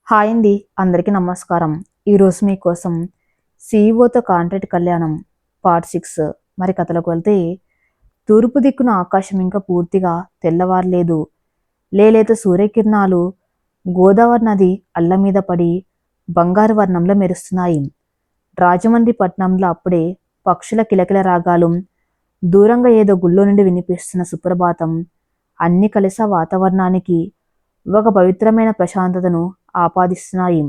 Hi అండి, అందరికీ నమస్కారం. ఈరోజు మీకోసం సీఈఓతో కాంట్రాక్ట్ కళ్యాణం పార్ట్ 6. మరి కథలోకి వెళ్తే, తూర్పు దిక్కున ఆకాశం ఇంకా పూర్తిగా తెల్లవారలేదు. లేలేత సూర్యకిరణాలు గోదావరి నది అల్ల మీద పడి బంగారు వర్ణంలో మెరుస్తున్నాయి. రాజమండ్రి పట్టణంలో అప్పుడే పక్షుల కిలకిల రాగాలు, దూరంగా ఏదో గుళ్ళో నుండి వినిపిస్తున్న సుప్రభాతం అన్నీ కలిసి ఆ వాతావరణానికి ఒక పవిత్రమైన ప్రశాంతతను ఆపాదిస్తున్నాయి.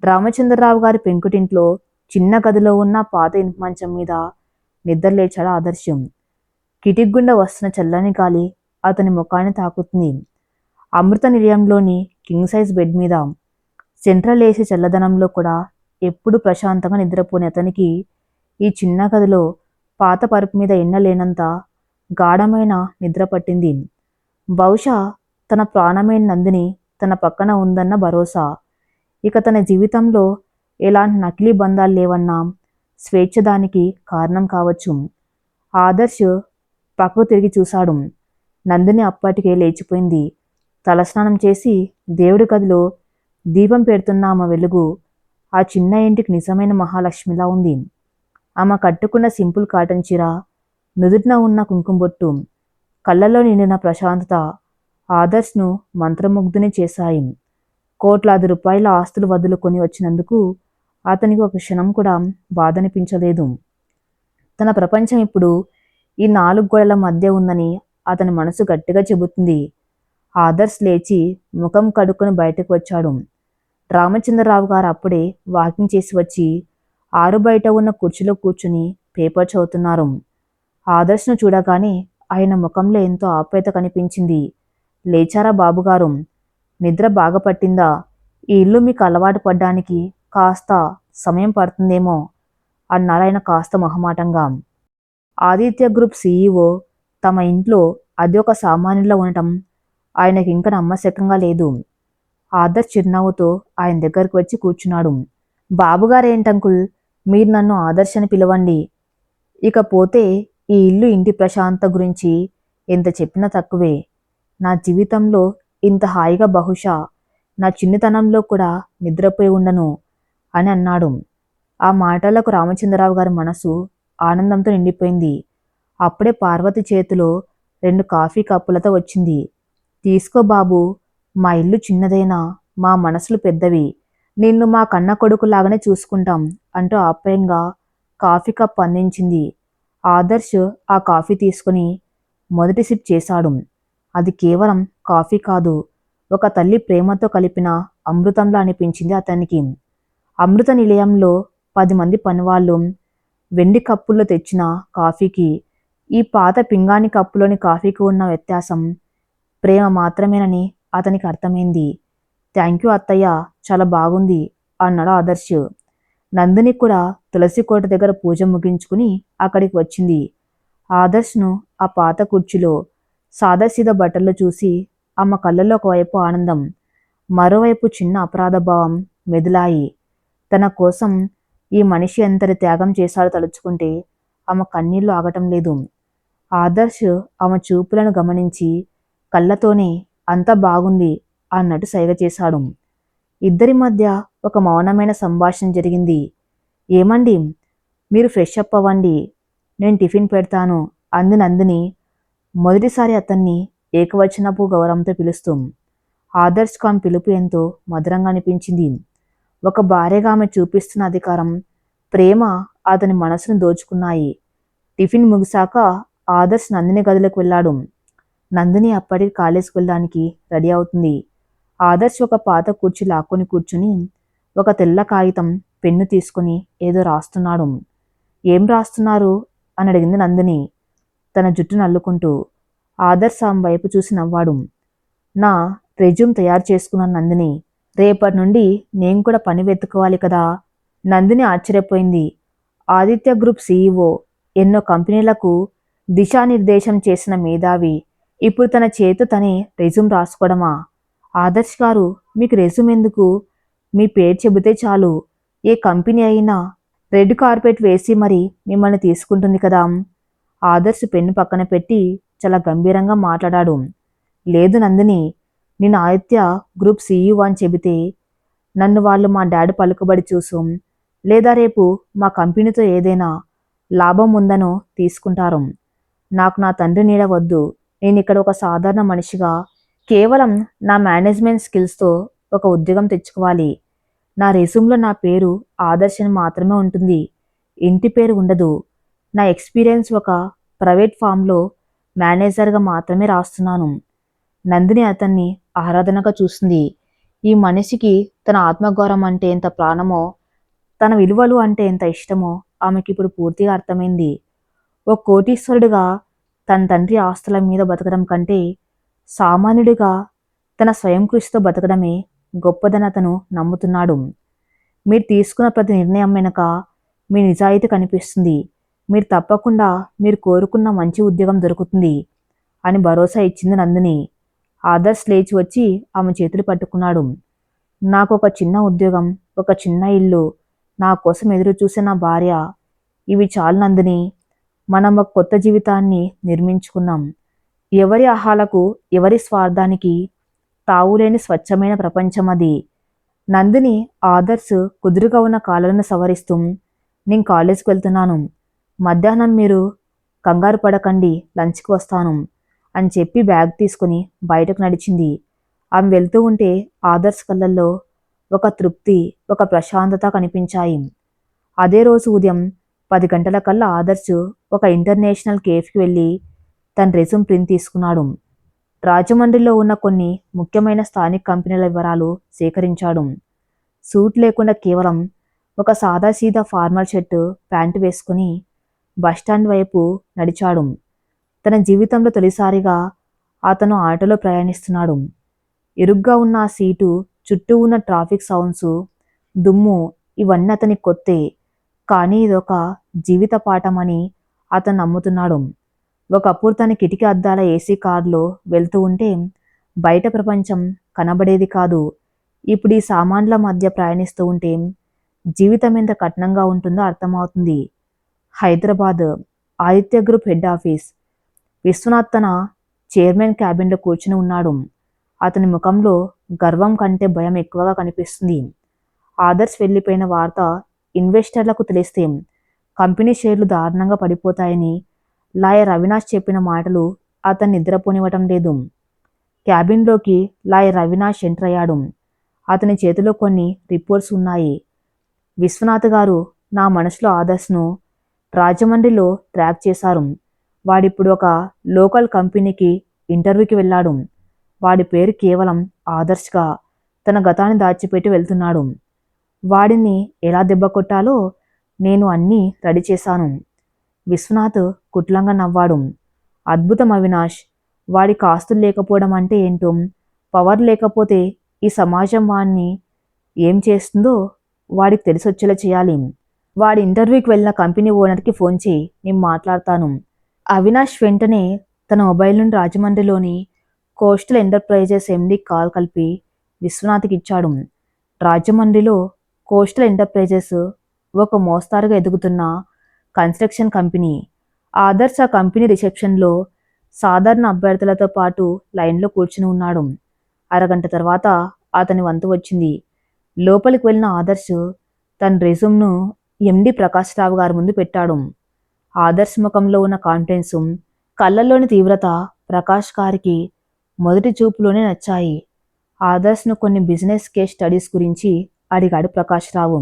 రామచంద్రరావు గారి పెంకుటింట్లో చిన్న గదిలో ఉన్న పాత ఇనుప మంచం మీద నిద్రలేచాడు ఆదర్శం. కిటిక్గుండా వస్తున్న చల్లని గాలి అతని ముఖాన్ని తాకుతుంది. అమృత నిలయంలోని కింగ్ సైజ్ బెడ్ మీద సెంట్రల్ ఏసీ చల్లదనంలో కూడా ఎప్పుడు ప్రశాంతంగా నిద్రపోని అతనికి ఈ చిన్న గదిలో పాత పరుపు మీద ఎన్నలేనంత గాఢమైన నిద్ర పట్టింది. బహుశా తన ప్రాణమైన నందిని తన పక్కన ఉందన్న భరోసా. ఇక తన జీవితంలో ఎలాంటి నకిలీ బంధాలు లేవన్న స్వేచ్ఛ దానికి కారణం కావచ్చు. ఆదర్శ్ పక్కకు తిరిగి చూశాడు. నందిని అప్పటికే లేచిపోయింది. తలస్నానం చేసి దేవుడి గదిలో దీపం పెడుతున్న ఆమె వెలుగు ఆ చిన్న ఇంటికి నిజమైన మహాలక్ష్మిలా ఉంది. ఆమె కట్టుకున్న సింపుల్ కాటన్ చీర, నుదుటిన ఉన్న కుంకుమ బొట్టు, కళ్ళలో నిండిన ప్రశాంతత ఆదర్శ్ను మంత్రముగ్ధుని చేశాయి. కోట్లాది రూపాయల ఆస్తులు వదులుకొని వచ్చినందుకు అతనికి ఒక క్షణం కూడా బాధనిపించలేదు. తన ప్రపంచం ఇప్పుడు ఈ 4 గోడల మధ్య ఉందని అతని మనసు గట్టిగా చెబుతుంది. ఆదర్శ్ లేచి ముఖం కడుక్కొని బయటకు వచ్చాడు. రామచంద్రరావు గారు అప్పుడే వాకింగ్ చేసి వచ్చి ఆరు బయట ఉన్న కుర్చీలో కూర్చుని పేపర్ చదువుతున్నారు. ఆదర్శ్ను చూడగానే ఆయన ముఖంలో ఎంతో ఆప్యాయత కనిపించింది. లేచారా బాబుగారు? నిద్ర బాగా పట్టిందా? ఈ ఇల్లు మీకు అలవాటు పడ్డానికి కాస్త సమయం పడుతుందేమో అన్నారాయన కాస్త మొహమాటంగా. ఆదిత్య గ్రూప్ సీఈఓ తమ ఇంట్లో అది ఒక సామాన్యులా ఉండటం ఆయనకి ఇంకా నమ్మశకంగా లేదు. ఆదర్శ్ చిరునవ్వుతో ఆయన దగ్గరకు వచ్చి కూర్చున్నాడు. బాబుగారేంటంకుల్, మీరు నన్ను ఆదర్శ్ అని పిలవండి. ఇకపోతే ఈ ఇల్లు ఇంటి ప్రశాంతత గురించి ఎంత చెప్పినా తక్కువే. నా జీవితంలో ఇంత హాయిగా బహుశా నా చిన్నతనంలో కూడా నిద్రపోయి ఉండను అని అన్నాడు. ఆ మాటలకు రామచంద్రరావు గారి మనసు ఆనందంతో నిండిపోయింది. అప్పుడే పార్వతి చేతిలో 2 కాఫీ కప్పులతో వచ్చింది. తీసుకో బాబు, మా ఇల్లు చిన్నదైనా మా మనసులు పెద్దవి. నిన్ను మా కన్న కొడుకులాగానే చూసుకుంటాం అంటూ ఆప్యాయంగా కాఫీ కప్ అందించింది. ఆదర్శ్ ఆ కాఫీ తీసుకుని మొదటి సిప్ చేశాడు. అది కేవలం కాఫీ కాదు, ఒక తల్లి ప్రేమతో కలిపిన అమృతంలా అనిపించింది అతనికి. అమృత నిలయంలో 10 మంది పనివాళ్ళు వెండి కప్పుల్లో తెచ్చిన కాఫీకి ఈ పాత పింగాణి కప్పులోని కాఫీకి ఉన్న వ్యత్యాసం ప్రేమ మాత్రమేనని అతనికి అర్థమైంది. థ్యాంక్ యూ అత్తయ్య, చాలా బాగుంది అన్నాడు ఆదర్శ్. నందిని కూడా తులసి కోట దగ్గర పూజ ముగించుకుని అక్కడికి వచ్చింది. ఆదర్శ్ను ఆ పాత కుర్చీలో సాదాసీదా బట్టల్లో చూసి ఆమె కళ్ళల్లో ఒకవైపు ఆనందం, మరోవైపు చిన్న అపరాధభావం మెదిలాయి. తన కోసం ఈ మనిషి ఎంతటి త్యాగం చేశాడో తలుచుకుంటే ఆమె కన్నీళ్లు ఆగటం లేదు. ఆదర్శ్ ఆమె చూపులను గమనించి కళ్ళతోనే అంతా బాగుంది అన్నట్టు సైగ చేశాడు. ఇద్దరి మధ్య ఒక మౌనమైన సంభాషణ జరిగింది. ఏమండి, మీరు ఫ్రెష్ అప్ అవ్వండి, నేను టిఫిన్ పెడతాను అంది నందిని మొదటిసారి అతన్ని ఏకవచనపు గౌరవంతో పిలుస్తూ. ఆదర్శ్కు ఆమె పిలుపు ఎంతో మధురంగా అనిపించింది. ఒక భార్యగా ఆమె చూపిస్తున్న అధికారం, ప్రేమ అతని మనసును దోచుకున్నాయి. టిఫిన్ ముగిశాక ఆదర్శ్ నందిని గదిలోకి వెళ్ళాడు. నందిని అప్పటికి కాలేజీకి వెళ్ళడానికి రెడీ అవుతుంది. ఆదర్శ్ ఒక పాత కుర్చీ లాక్కొని కూర్చుని ఒక తెల్ల కాగితం పెన్ను తీసుకుని ఏదో రాస్తున్నాడు. ఏం రాస్తున్నారు అని అడిగింది నందిని తన జుట్టును అల్లుకుంటూ. ఆదర్శ్ ఆమె వైపు చూసి నవ్వాడు. నా రెజ్యూమ్ తయారు చేసుకున్నాను నందిని, రేపటి నుండి నేను కూడా పని వెతుకోవాలి కదా. నందిని ఆశ్చర్యపోయింది. ఆదిత్య గ్రూప్ సీఈఓ, ఎన్నో కంపెనీలకు దిశానిర్దేశం చేసిన మేధావి, ఇప్పుడు తన చేతితో తనే రెజ్యూమ్ రాసుకోవడమా? ఆదర్శ్ గారు, మీకు రెజ్యూమ్ ఎందుకు? మీ పేరు చెబితే చాలు, ఏ కంపెనీ అయినా రెడ్ కార్పెట్ వేసి మరి మిమ్మల్ని తీసుకుంటుంది కదా. ఆదర్శ్ పెన్ను పక్కన పెట్టి చాలా గంభీరంగా మాట్లాడాడు. లేదు నందిని, నేను ఆదిత్య గ్రూప్ సీఈఓ అని చెబితే నన్ను వాళ్ళు మా డాడీ పలుకుబడి చూసు లేదా రేపు మా కంపెనీతో ఏదైనా లాభం ఉందనో తీసుకుంటారు. నాకు నా తండ్రి నీడ వద్దు. నేను ఇక్కడ ఒక సాధారణ మనిషిగా కేవలం నా మేనేజ్మెంట్ స్కిల్స్తో ఒక ఉద్యోగం తెచ్చుకోవాలి. నా రెజ్యూమ్లో నా పేరు ఆదర్శ్ అని మాత్రమే ఉంటుంది. ఇంటి పేరు ఉండదు. నా ఎక్స్పీరియన్స్ ఒక ప్రైవేట్ ఫామ్లో మేనేజర్గా మాత్రమే రాస్తున్నాను. నందిని అతన్ని ఆరాధనగా చూస్తుంది. ఈ మనిషికి తన ఆత్మగౌరవం అంటే ఎంత ప్రాణమో, తన విలువలు అంటే ఎంత ఇష్టమో ఆమెకి ఇప్పుడు పూర్తిగా అర్థమైంది. ఓ కోటీశ్వరుడిగా తన తండ్రి ఆస్తుల మీద బతకడం కంటే సామాన్యుడిగా తన స్వయం కృషితో బతకడమే గొప్పదని అతను నమ్ముతున్నాడు. మీరు తీసుకున్న ప్రతి నిర్ణయం వెనుక మీ నిజాయితీ కనిపిస్తుంది. మీరు తప్పకుండా మీరు కోరుకున్న మంచి ఉద్యోగం దొరుకుతుంది అని భరోసా ఇచ్చింది నందిని. ఆదర్శ్ లేచి వచ్చి ఆమె చేతులు పట్టుకున్నాడు. నాకు ఒక చిన్న ఉద్యోగం, ఒక చిన్న ఇల్లు, నా కోసం ఎదురు చూసే నా భార్య, ఇవి చాలు నందిని. మనం ఒక కొత్త జీవితాన్ని నిర్మించుకుందాం. ఎవరి ఆహాలకు, ఎవరి స్వార్థానికి తావులేని స్వచ్ఛమైన ప్రపంచం అది. నందిని ఆదర్శ్ కుదురుగా ఉన్న కాళ్ళను సవరిస్తూ, నేను కాలేజ్కి వెళ్తున్నాను. మధ్యాహ్నం మీరు కంగారు పడకండి, లంచ్కి వస్తాను అని చెప్పి బ్యాగ్ తీసుకుని బయటకు నడిచింది. ఆమె వెళ్తూ ఉంటే ఆదర్శ్ కళ్ళల్లో ఒక తృప్తి, ఒక ప్రశాంతత కనిపించాయి. అదే రోజు ఉదయం 10 గంటలకల్లా ఆదర్శ్ ఒక ఇంటర్నేషనల్ కేఫ్కి వెళ్ళి తన రెజ్యూమ్ ప్రింట్ తీసుకున్నాడు. రాజమండ్రిలో ఉన్న కొన్ని ముఖ్యమైన స్థానిక కంపెనీల వివరాలు సేకరించాడు. సూట్ లేకుండా కేవలం ఒక సాదాసీదా ఫార్మల్ షర్టు, ప్యాంటు వేసుకుని బస్టాండ్ వైపు నడిచాడు. తన జీవితంలో తొలిసారిగా అతను ఆటోలో ప్రయాణిస్తున్నాడు. ఇరుగ్గా ఉన్న ఆ సీటు, చుట్టూ ఉన్న ట్రాఫిక్ సౌండ్స్, దుమ్ము ఇవన్నీ అతనికి కొత్తే. కానీ ఇదొక జీవిత పాఠమని అతను నమ్ముతున్నాడు. ఒకప్పుడు తన కిటికీ అద్దాల ఏసీ కారులో వెళ్తూ ఉంటే బయట ప్రపంచం కనబడేది కాదు. ఇప్పుడు ఈ సామాన్ల మధ్య ప్రయాణిస్తూ ఉంటే జీవితం ఎంత కఠినంగా ఉంటుందో అర్థమవుతుంది. Hyderabad Aditya group head office. Vishwanath తన చైర్మన్ క్యాబిన్లో కూర్చుని ఉన్నాడు. అతని ముఖంలో గర్వం కంటే భయం ఎక్కువగా కనిపిస్తుంది. ఆదర్శ్ వెళ్ళిపోయిన వార్త ఇన్వెస్టర్లకు తెలిస్తే కంపెనీ షేర్లు దారుణంగా పడిపోతాయని లాయర్ అవినాష్ చెప్పిన మాటలు అతన్ని నిద్రపోనివ్వటం లేదు. క్యాబిన్లోకి లాయర్ అవినాష్ ఎంటర్ అయ్యాడు. అతని చేతిలో కొన్ని రిపోర్ట్స్ ఉన్నాయి. విశ్వనాథ్ గారు, నా మనసులో ఆదర్శ్ను రాజమండ్రిలో ట్రాక్ చేశారు. వాడిప్పుడు ఒక లోకల్ కంపెనీకి ఇంటర్వ్యూకి వెళ్ళాడు. వాడి పేరు కేవలం ఆదర్శ్గా తన గతాన్ని దాచిపెట్టి వెళ్తున్నాడు. వాడిని ఎలా దెబ్బ కొట్టాలో నేను అన్నీ రెడీ చేశాను. విశ్వనాథ్ కుట్లంగా నవ్వాడు. అద్భుతం అవినాష్. వాడికి ఆస్తులు లేకపోవడం అంటే ఏంటో, పవర్ లేకపోతే ఈ సమాజం వాడిని ఏం చేస్తుందో వాడికి తెలిసొచ్చేలా చేయాలి. వాడి ఇంటర్వ్యూకి వెళ్ళిన కంపెనీ ఓనర్కి ఫోన్ చేయి, నేను మాట్లాడతాను. అవినాష్ వెంటనే తన మొబైల్ నుండి రాజమండ్రిలోని కోస్టల్ ఎంటర్ప్రైజెస్ ఎండీకి కాల్ కలిపి విశ్వనాథ్కి ఇచ్చాడు. రాజమండ్రిలో కోస్టల్ ఎంటర్ప్రైజెస్ ఒక మోస్తారుగా ఎదుగుతున్న కన్స్ట్రక్షన్ కంపెనీ. ఆదర్శ్ ఆ కంపెనీ రిసెప్షన్లో సాధారణ అభ్యర్థులతో పాటు లైన్లో కూర్చుని ఉన్నాడు. అరగంట తర్వాత అతని వంతు వచ్చింది. లోపలికి వెళ్ళిన ఆదర్శ్ తన రెజ్యూమ్ను ఎండి ప్రకాష్ రావు గారి ముందు పెట్టాడు. ఆదర్శ్ ముఖంలో ఉన్న కాన్ఫిడెన్స్, కళ్ళల్లోని తీవ్రత ప్రకాష్ గారికి మొదటి చూపులోనే నచ్చాయి. ఆదర్శ్ను కొన్ని బిజినెస్ కేస్ స్టడీస్ గురించి అడిగాడు ప్రకాష్ రావు.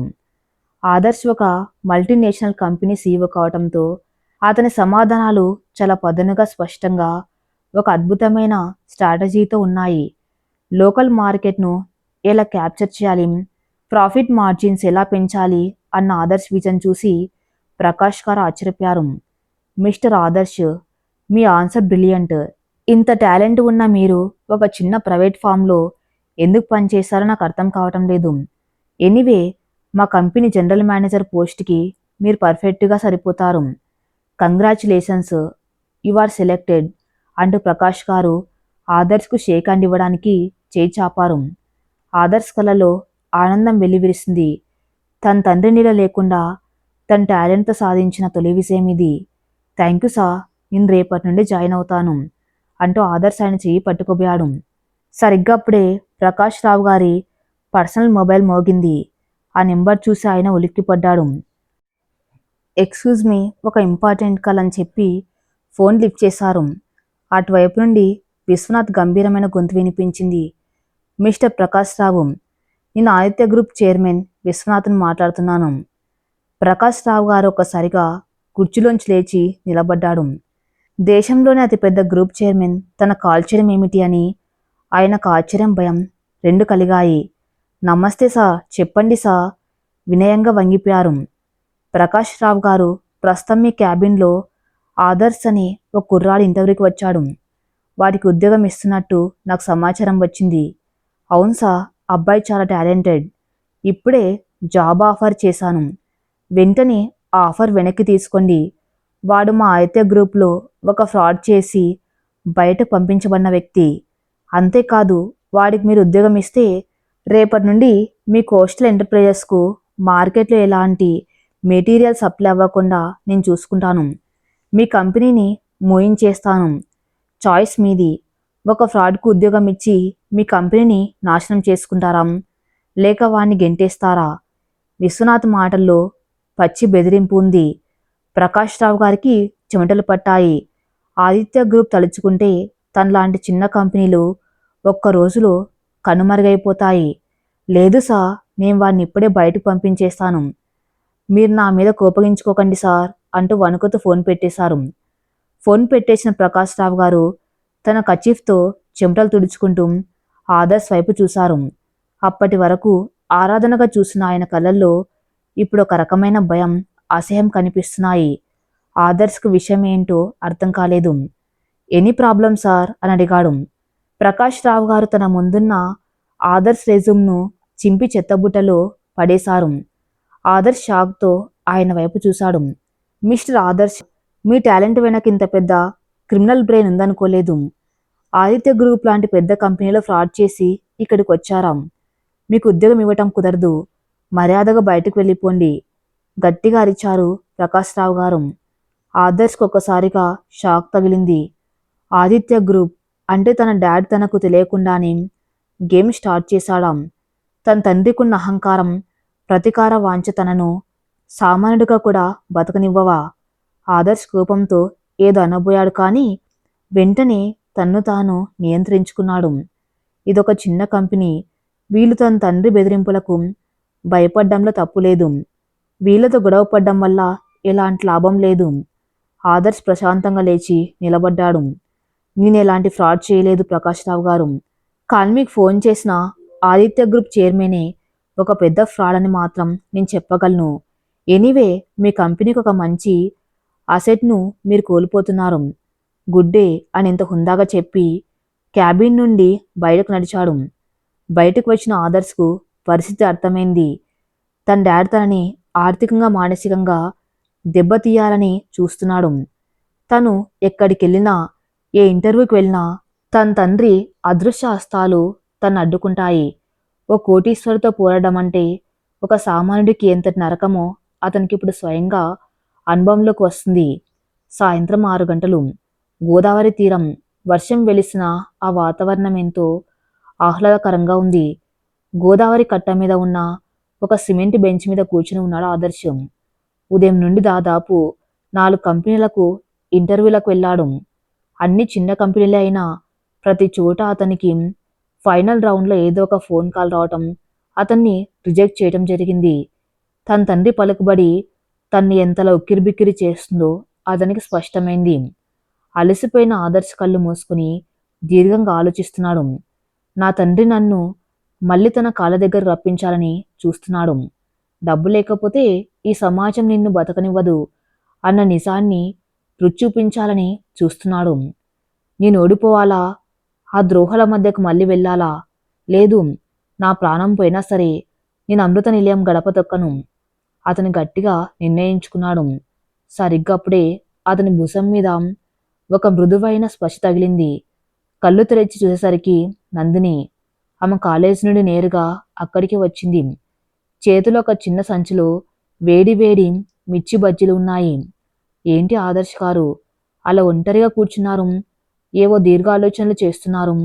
ఆదర్శ్ ఒక మల్టీనేషనల్ కంపెనీ సీఈఓ కావడంతో అతని సమాధానాలు చాలా పదునుగా, స్పష్టంగా, ఒక అద్భుతమైన స్ట్రాటజీతో ఉన్నాయి. లోకల్ మార్కెట్ను ఎలా క్యాప్చర్ చేయాలి, ప్రాఫిట్ మార్జిన్స్ ఎలా పెంచాలి అన్న ఆదర్శ్ విజన్ చూసి ప్రకాష్ గారు ఆశ్చర్యపోయారు. మిస్టర్ ఆదర్శ్, మీ ఆన్సర్ బ్రిలియంట్. ఇంత టాలెంట్ ఉన్న మీరు ఒక చిన్న ప్రైవేట్ ఫామ్లో ఎందుకు పనిచేశారో నాకు అర్థం కావటం లేదు. ఎనీవే, మా కంపెనీ జనరల్ మేనేజర్ పోస్ట్కి మీరు పర్ఫెక్ట్గా సరిపోతారు. కంగ్రాచులేషన్స్, యు ఆర్ సెలెక్టెడ్ అంటూ ప్రకాష్ గారు ఆదర్శ్కు షేక్ హ్యాండ్ ఇవ్వడానికి చేయి చాపారు. ఆదర్శ్ కళలో ఆనందం వెల్లివిరిసింది. తన తండ్రి నీడ లేకుండా తన టాలెంట్తో సాధించిన తొలి విజయం ఇది. థ్యాంక్ యూ సార్, నేను రేపటి నుండి జాయిన్ అవుతాను అంటూ ఆదర్శ్ ఆయన చెయ్యి పట్టుకోబోయాడు. సరిగ్గా అప్పుడే ప్రకాష్ రావు గారి పర్సనల్ మొబైల్ మోగింది. ఆ నెంబర్ చూసి ఆయన ఉలిక్కిపడ్డాడు. ఎక్స్క్యూజ్ మీ, ఒక ఇంపార్టెంట్ కాల్ అని చెప్పి ఫోన్ లిఫ్ట్ చేశారు. అటువైపు నుండి విశ్వనాథ్ గంభీరమైన గొంతు వినిపించింది. మిస్టర్ ప్రకాష్ రావు, నేను ఆదిత్య గ్రూప్ చైర్మన్ విశ్వనాథ్ని మాట్లాడుతున్నాను. ప్రకాష్ రావు గారు ఒక్కసారిగా కుర్చీలోంచి లేచి నిలబడ్డాడు. దేశంలోనే అతిపెద్ద గ్రూప్ చైర్మన్ తన కాల్ చేయడం ఏమిటి అని ఆయనకు ఆశ్చర్యం, భయం రెండు కలిగాయి. నమస్తే సార్, చెప్పండి సార్, వినయంగా వంగిపోయారు. ప్రకాష్ రావు గారు, ప్రస్తుతం మీ క్యాబిన్లో ఆదర్శ్ అని ఒక కుర్రాడు ఇంటర్వ్యూకి వచ్చాడు. వాడికి ఉద్యోగం ఇస్తున్నట్టు నాకు సమాచారం వచ్చింది. అవును సార్, అబ్బాయి చాలా టాలెంటెడ్. ఇప్పుడే జాబ్ ఆఫర్ చేశాను. వెంటనే ఆ ఆఫర్ వెనక్కి తీసుకోండి. వాడు మా ఆదిత్య గ్రూప్లో ఒక ఫ్రాడ్ చేసి బయట పంపించబడిన వ్యక్తి. అంతేకాదు, వాడికి మీరు ఉద్యోగం ఇస్తే రేపటి నుండి మీ కోస్టల్ ఎంటర్ప్రైజెస్కు మార్కెట్లో ఎలాంటి మెటీరియల్ సప్లై అవ్వకుండా నేను చూసుకుంటాను. మీ కంపెనీని మోయించేస్తాను. చాయిస్ మీది. ఒక ఫ్రాడ్కు ఉద్యోగం ఇచ్చి మీ కంపెనీని నాశనం చేసుకుంటారా, లేక వాడిని గెంటేస్తారా? విశ్వనాథ్ మాటల్లో పచ్చి బెదిరింపు ఉంది. ప్రకాష్ రావు గారికి చెమటలు పట్టాయి. ఆదిత్య గ్రూప్ తలుచుకుంటే తనలాంటి చిన్న కంపెనీలు ఒక్క రోజులో కనుమరుగైపోతాయి. లేదు సార్, నేను వాడిని ఇప్పుడే బయటకు పంపించేస్తాను. మీరు నా మీద కోపగించుకోకండి సార్ అంటూ వణుకుతూ ఫోన్ పెట్టేశారు. ఫోన్ పెట్టేసిన ప్రకాష్ రావు గారు తన కచీఫ్తో చెమటలు తుడుచుకుంటూ ఆదర్శ్ వైపు చూశారు. అప్పటి వరకు ఆరాధనగా చూసిన ఆయన కళ్ళల్లో ఇప్పుడు ఒక రకమైన భయం, అసహ్యం కనిపిస్తున్నాయి. ఆదర్శ్కు విషయం ఏంటో అర్థం కాలేదు. ఎనీ ప్రాబ్లం సార్ అని అడిగాడు. ప్రకాష్ రావు గారు తన ముందున్న ఆదర్శ్ రెజ్యూమ్ను చింపి చెత్తబుట్టలో పడేశారు. ఆదర్శ్ షాక్తో ఆయన వైపు చూశాడు. మిస్టర్ ఆదర్శ్, మీ టాలెంట్ వెనక ఇంత పెద్ద క్రిమినల్ బ్రెయిన్ ఉందనుకోలేదు. ఆదిత్య గ్రూప్ లాంటి పెద్ద కంపెనీలో ఫ్రాడ్ చేసి ఇక్కడికి వచ్చారా? మీకు ఉద్యోగం ఇవ్వటం కుదరదు. మర్యాదగా బయటకు వెళ్ళిపోండి, గట్టిగా అరిచారు ప్రకాష్ రావు గారు. ఆదర్శ్కి ఒక్కసారిగా షాక్ తగిలింది. ఆదిత్య గ్రూప్ అంటే తన డాడ్ తనకు తెలియకుండానే గేమ్ స్టార్ట్ చేశాడా? తన తండ్రికున్న అహంకారం, ప్రతీకార వాంఛ తనను సామాన్యుడిగా కూడా బతకనివ్వవా? ఆదర్శ్ కోపంతో ఏదో అనబోయాడు, కానీ వెంటనే తన్ను తాను నియంత్రించుకున్నాడు. ఇదొక చిన్న కంపెనీ. వీళ్ళు తన తండ్రి బెదిరింపులకు భయపడ్డంలో తప్పులేదు. వీళ్ళతో గొడవపడ్డం వల్ల ఎలాంటి లాభం లేదు. ఆదర్శ్ ప్రశాంతంగా లేచి నిలబడ్డాడు. నేను ఎలాంటి ఫ్రాడ్ చేయలేదు ప్రకాష్ రావు గారు. కానీ మీకు ఫోన్ చేసిన ఆదిత్య గ్రూప్ చైర్మనే ఒక పెద్ద ఫ్రాడ్ అని మాత్రం నేను చెప్పగలను. ఎనీవే, మీ కంపెనీకి ఒక మంచి అసెట్ను మీరు కోల్పోతున్నారు. గుడ్ డే అని ఎంత హుందాగా చెప్పి క్యాబిన్ నుండి బయటకు నడిచాడు. బయటకు వచ్చిన ఆదర్శ్కు పరిస్థితి అర్థమైంది. తన డాడ్ తనని ఆర్థికంగా, మానసికంగా దెబ్బతీయాలని చూస్తున్నాడు. తను ఎక్కడికెళ్ళినా, ఏ ఇంటర్వ్యూకి వెళ్ళినా తన తండ్రి అదృశ్య హస్తాలు తను అడ్డుకుంటాయి. ఓ కోటీశ్వరుతో పోరాడడం అంటే ఒక సామాన్యుడికి ఎంతటి నరకమో అతనికి ఇప్పుడు స్వయంగా అనుభవంలోకి వస్తుంది. సాయంత్రం 6 గంటలు. గోదావరి తీరం. వర్షం వెలిసిన ఆ వాతావరణం ఎంతో ఆహ్లాదకరంగా ఉంది. గోదావరి కట్ట మీద ఉన్న ఒక సిమెంట్ బెంచ్ మీద కూర్చుని ఉన్నాడు ఆదర్శం. ఉదయం నుండి దాదాపు 4 కంపెనీలకు ఇంటర్వ్యూలకు వెళ్ళాడు. అన్ని చిన్న కంపెనీలే అయినా ప్రతి చోట అతనికి ఫైనల్ రౌండ్లో ఏదో ఒక ఫోన్ కాల్ రావటం, అతన్ని రిజెక్ట్ చేయడం జరిగింది. తన తండ్రి పలుకుబడి తన్ని ఎంతలా ఉక్కిరిబిక్కిరి చేస్తుందో అతనికి స్పష్టమైంది. అలసిపోయిన ఆదర్శ్ కళ్ళు మూసుకుని దీర్ఘంగా ఆలోచిస్తున్నాడు. నా తండ్రి నన్ను మళ్ళీ తన కాళ్ళ దగ్గర రప్పించాలని చూస్తున్నాడు. డబ్బు లేకపోతే ఈ సమాజం నిన్ను బతకనివ్వదు అన్న నిజాన్ని రుచి చూపించాలని చూస్తున్నాడు. నేను ఓడిపోవాలా? ఆ ద్రోహుల మధ్యకు మళ్ళీ వెళ్ళాలా? లేదు, నా ప్రాణం పోయినా సరే నేను అమృత నిలయం గడప తొక్కను. అతను గట్టిగా నిర్ణయించుకున్నాడు. సరిగ్గా అప్పుడే అతని భుజం మీద ఒక మృదువైన స్పర్శ తగిలింది. కళ్ళు తెరిచి చూసేసరికి నందిని. ఆమె కాలేజీ నుండి నేరుగా అక్కడికి వచ్చింది. చేతిలో ఒక చిన్న సంచిలో వేడి వేడి మిర్చి బజ్జీలు ఉన్నాయి. ఏంటి ఆదర్శ్ గారు అలా ఒంటరిగా కూర్చున్నారు? ఏవో దీర్ఘ ఆలోచనలు చేస్తున్నారు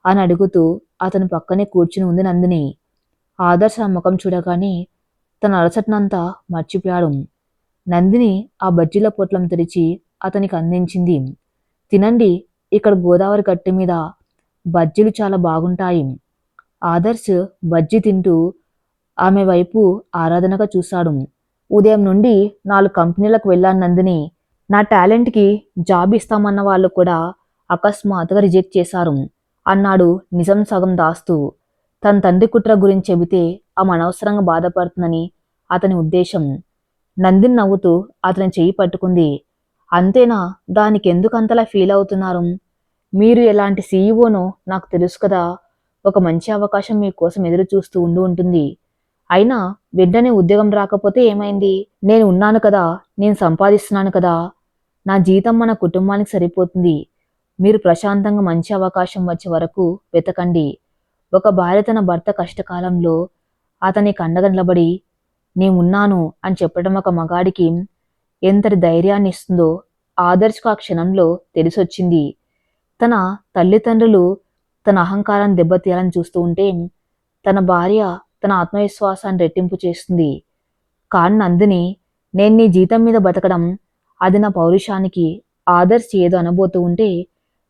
అని అడుగుతూ అతని పక్కనే కూర్చుని ఉంది నందిని. ఆదర్శ్ ఆ ముఖం చూడగానే తన అలసటనంతా మర్చిపోయాడు. నందిని ఆ బజ్జీల పొట్లం తెరిచి అతనికి అందించింది. తినండి, ఇక్కడ గోదావరి గట్టి మీద బజ్జీలు చాలా బాగుంటాయి. ఆదర్శ్ బజ్జీ తింటూ ఆమె వైపు ఆరాధనగా చూశాడు. ఉదయం నుండి 4 కంపెనీలకు వెళ్ళాను నందిని. నా టాలెంట్‌కి జాబ్ ఇస్తామన్న వాళ్ళు కూడా అకస్మాత్తుగా రిజెక్ట్ చేశారు అన్నాడు నిజం సగం దాస్తూ. తన తండ్రి కుట్ర గురించి చెబితే ఆమె అనవసరంగా బాధపడుతుందని అతని ఉద్దేశం. నందిని నవ్వుతూ అతని చెయ్యి పట్టుకుంది. అంతేనా? దానికెందుకంతలా ఫీల్ అవుతున్నారు? మీరు ఎలాంటి సీఈఓనో నాకు తెలుసు కదా! ఒక మంచి అవకాశం మీకోసం ఎదురు చూస్తూ ఉంటుంది. అయినా వెంటనే ఉద్యోగం రాకపోతే ఏమైంది? నేను ఉన్నాను కదా! నేను సంపాదిస్తున్నాను కదా! నా జీతం మన కుటుంబానికి సరిపోతుంది. మీరు ప్రశాంతంగా మంచి అవకాశం వచ్చే వరకు వెతకండి. ఒక భార్య తన భర్త కష్టకాలంలో అతనికి అండగా నిలబడి నేనున్నాను అని చెప్పడం ఒక మగాడికి ఎంతటి ధైర్యాన్ని ఇస్తుందో ఆదర్శ్‌కు ఆ క్షణంలో తెలిసొచ్చింది. తన తల్లిదండ్రులు తన అహంకారాన్ని దెబ్బతీయాలని చూస్తూ ఉంటే తన భార్య తన ఆత్మవిశ్వాసాన్ని రెట్టింపు చేస్తుంది. కానీ నందిని, నేను నీ జీతం మీద బతకడం అది నా పౌరుషానికి ఆదర్శ్ ఏదో అనబోతూ ఉంటే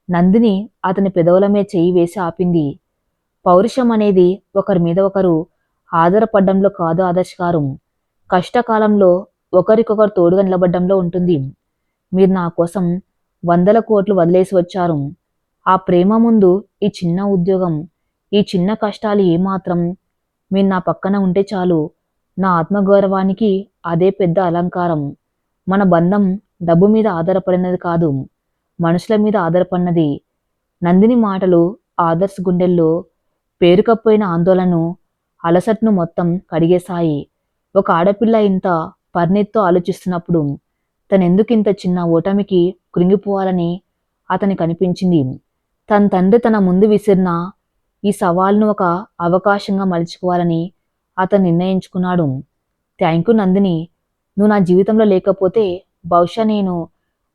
నందిని అతని పెదవుల మీద చెయ్యి వేసి ఆపింది. పౌరుషం అనేది ఒకరి మీద ఒకరు ఆధారపడ్డంలో కాదు ఆదర్శ్ గారు. కష్టకాలంలో ఒకరికొకరు తోడుగా నిలబడ్డంలో ఉంటుంది. మీరు నా కోసం 100 కోట్లు వదిలేసి వచ్చారు. ఆ ప్రేమ ముందు ఈ చిన్న ఉద్యోగం, ఈ చిన్న కష్టాలు ఏమాత్రం? మీరు నా పక్కన ఉంటే చాలు. నా ఆత్మగౌరవానికి అదే పెద్ద అలంకారం. మన బంధం డబ్బు మీద ఆధారపడినది కాదు, మనుషుల మీద ఆధారపడినది. నందిని మాటలు ఆదర్శ్ గుండెల్లో పేరుకపోయిన ఆందోళనను, అలసటను మొత్తం కడిగేశాయి. ఒక ఆడపిల్ల ఇంత పరిణితితో ఆలోచిస్తున్నప్పుడు తనెందుకింత చిన్న ఓటమికి కృంగిపోవాలని అతనికి అనిపించింది. తన తండ్రి తన ముందు విసిరిన ఈ సవాల్ను ఒక అవకాశంగా మలుచుకోవాలని అతను నిర్ణయించుకున్నాడు. Thank you Nandini. నువ్వు నా జీవితంలో లేకపోతే బహుశా నేను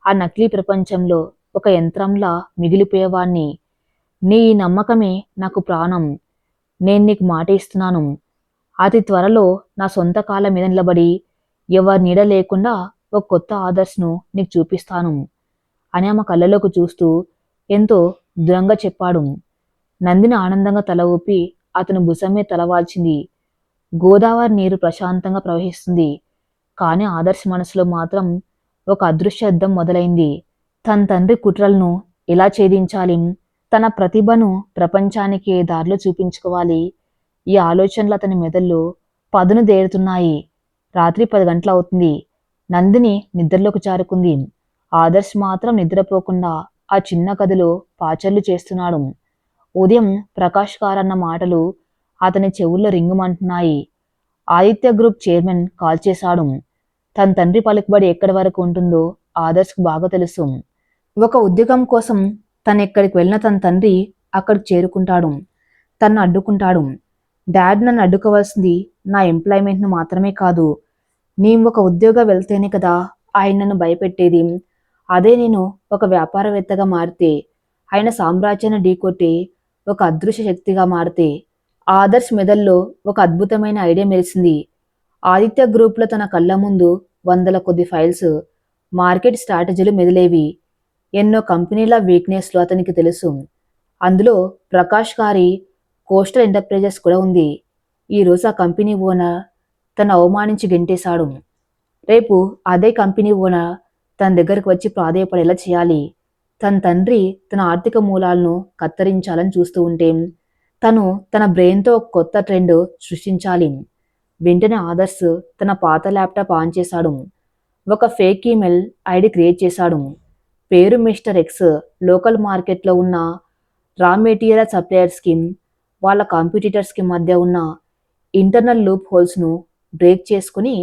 ఆ నకిలీ ప్రపంచంలో ఒక యంత్రంలా మిగిలిపోయేవాణ్ణి. నీ ఈ నమ్మకమే నాకు ప్రాణం. నేను నీకు మాట ఇస్తున్నాను. అతి త్వరలో నా సొంత కాళ్ళ మీద నిలబడి ఎవరి నీడ లేకుండా ఒక కొత్త ఆదర్శ్ను నీకు చూపిస్తాను అని ఆమె కళ్ళలోకి చూస్తూ ఎంతో దృఢంగా చెప్పాడు. నందిని ఆనందంగా తల ఊపి అతని భుజం మీద తలవాల్చింది. గోదావరి నీరు ప్రశాంతంగా ప్రవహిస్తుంది. కానీ ఆదర్శ్ మనసులో మాత్రం ఒక అదృశ్య యుద్ధం మొదలైంది. తన తండ్రి కుట్రలను ఎలా ఛేదించాలి, తన ప్రతిభను ప్రపంచానికి ఏ దారిలో చూపించుకోవాలి, ఈ ఆలోచనలు అతని మెదల్లో పదును దేరుతున్నాయి. రాత్రి 10 గంటలవుతుంది. నందిని నిద్రలోకి జారుకుంది. ఆదర్శ్ మాత్రం నిద్రపోకుండా ఆ చిన్న గదిలో పాచర్లు చేస్తున్నాడు. ఉదయం ప్రకాష్ గారన్న మాటలు అతని చెవుల్లో రింగుమంటున్నాయి. ఆదిత్య గ్రూప్ చైర్మన్ కాల్ చేశాడు. తన తండ్రి పలుకుబడి ఎక్కడి వరకు ఉంటుందో ఆదర్శ్కు బాగా తెలుసు. ఒక ఉద్యోగం కోసం తనెక్కడికి వెళ్ళిన తన తండ్రి అక్కడికి చేరుకుంటాడు. తన్ను అడ్డుకుంటాడు. డాడ్, నన్ను అడ్డుకోవాల్సింది నా ఎంప్లాయ్మెంట్ను మాత్రమే కాదు. నేను ఒక ఉద్యోగం వెళ్తేనే కదా ఆయన నన్ను భయపెట్టేది. అదే నేను ఒక వ్యాపారవేత్తగా మారితే, ఆయన సామ్రాజ్యాన్ని ఢీకొట్టే ఒక అదృశ్య శక్తిగా మారితే. ఆదర్శ్ మెదల్లో ఒక అద్భుతమైన ఐడియా మెరిసింది. ఆదిత్య గ్రూప్లో తన కళ్ళ ముందు వందల కొద్ది ఫైల్స్, మార్కెట్ స్ట్రాటజీలు మెదిలేవి. ఎన్నో కంపెనీల వీక్నెస్లు అతనికి తెలుసు. అందులో ప్రకాష్ గారి కోస్టల్ ఎంటర్ప్రైజెస్ కూడా ఉంది. ఈరోజు ఆ కంపెనీ ఓనర్ తను అవమానించి గెంటేశాడు. రేపు అదే కంపెనీ ఓనర్ తన దగ్గరకు వచ్చి ప్రాధేయపడేలా చేయాలి. తన తండ్రి తన ఆర్థిక మూలాలను కత్తిరించాలని చూస్తూ ఉంటే తను తన బ్రెయిన్తో ఒక కొత్త ట్రెండ్ సృష్టించాలి. వెంటనే ఆదర్శ్ తన పాత ల్యాప్టాప్ ఆన్ చేశాడు. ఒక ఫేక్ ఈమెయిల్ ఐడి క్రియేట్ చేశాడు. పేరు మిస్టర్ ఎక్స్. లోకల్ మార్కెట్లో ఉన్న రా మెటీరియల్ సప్లయర్స్కి, వాళ్ళ కాంపిటీటర్స్కి మధ్య ఉన్న ఇంటర్నల్ లూప్ హోల్స్ను బ్రేక్ చేసుకుని